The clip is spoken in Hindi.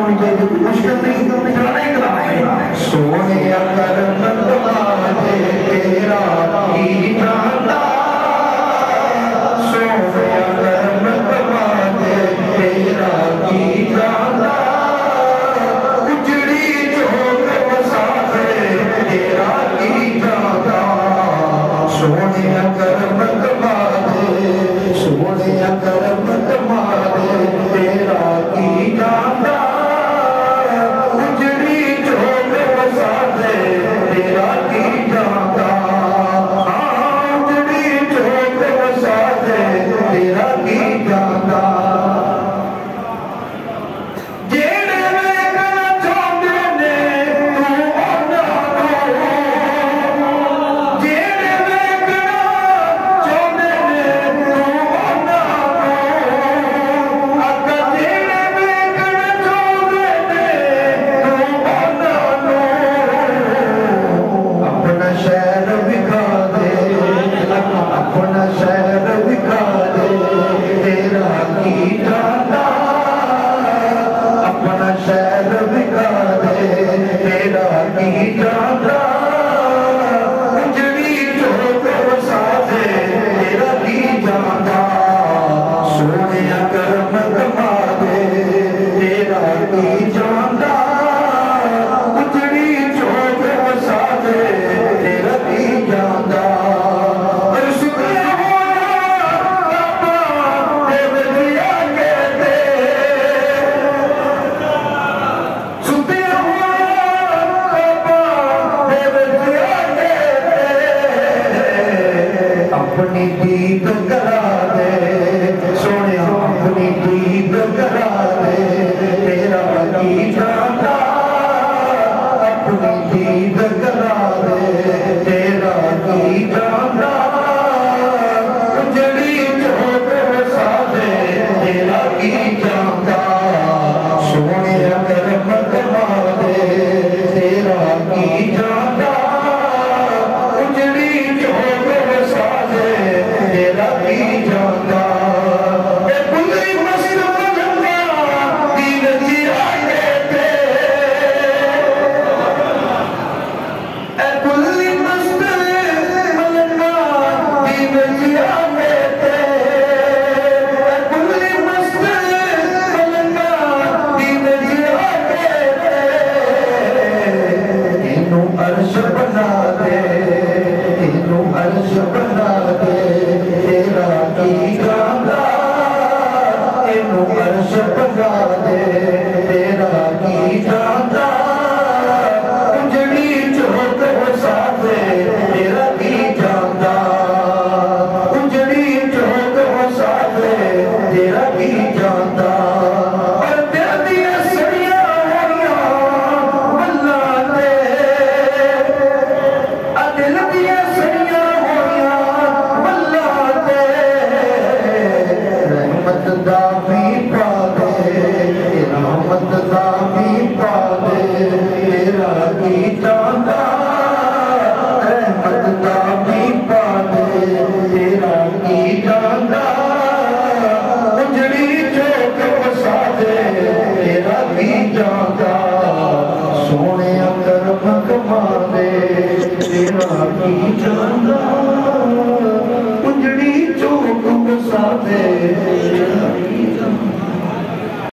होनी चाहिए, कोई मुश्किल नहीं, कराना ही कराना है। सोने करम तुम्हारे तेरा की जाता, सोने करम तुम्हारे तेरा की जाता, उजड़ी चौक बसाते तेरा की जाता, सोने करम तुम्हारे, सोने करम तुम्हारे तेरा की जाता, उजड़ी चौक बसाते तेरा की जाता, हाँ उजड़ी चौक बसाते तेरा की जाता। जेड़े वेखना चाहते ने तू उन्हां नूं, जेड़े वेखना चाहते ने तू उन्हां नूं, अक्का जेड़े वेखना चाहते ने तू उन्हां नूं, अपना शहर विखा दे, अपना शहर विखा दे तेरा की जाता, अपना शहर विखा दे तेरा की जाता, उजड़ी चौक बसा दे तेरा की जाता, सोने करम कमा दे तेरा की जाता, उजड़ी चौक बसा दे तेरा की जाता। अरे सुखिया होया बाबा देव दिया कहते, सुखिया होया बाबा देव दिया कहते, अपनी दीद करा दे सोने, अपनी दीद करा दे तेरा की जाता, अपनी दीद करा दे तेरा की जाता, उजड़ी चौक बसा दे तेरा की जाता, सोने करम कमा दे तेरा की जाता, उजड़ी चौक बसा दे तेरा की जाता। ए बुल्ली मस्त मलंगा दीन जिया कहते, ए बुल्ली मस्त मलंगा दीन जिया कहते, ए बुल्ली मस्त मलंगा दीन जिया कहते, इनू अर्श बना दे, इनू अर्श बना दे तेरा की जाता, इनू अर्श बना दे तेरा की जाता, उजड़ी चौक बसा दे तेरा की जाता, उजड़ी चौक बसा दे तेरा की जाता। पर दिल दियां सड़ियां होइयां वल्लां ते, दिल दियां सड़ियां होइयां वल्लां ते, रहमत दा भी पा दे, रहमत दा भी पा दे तेरा की जाता, रहमत दा भी पा दे तेरा की जाता, उजड़ी चौक बसा दे तेरा की जाता।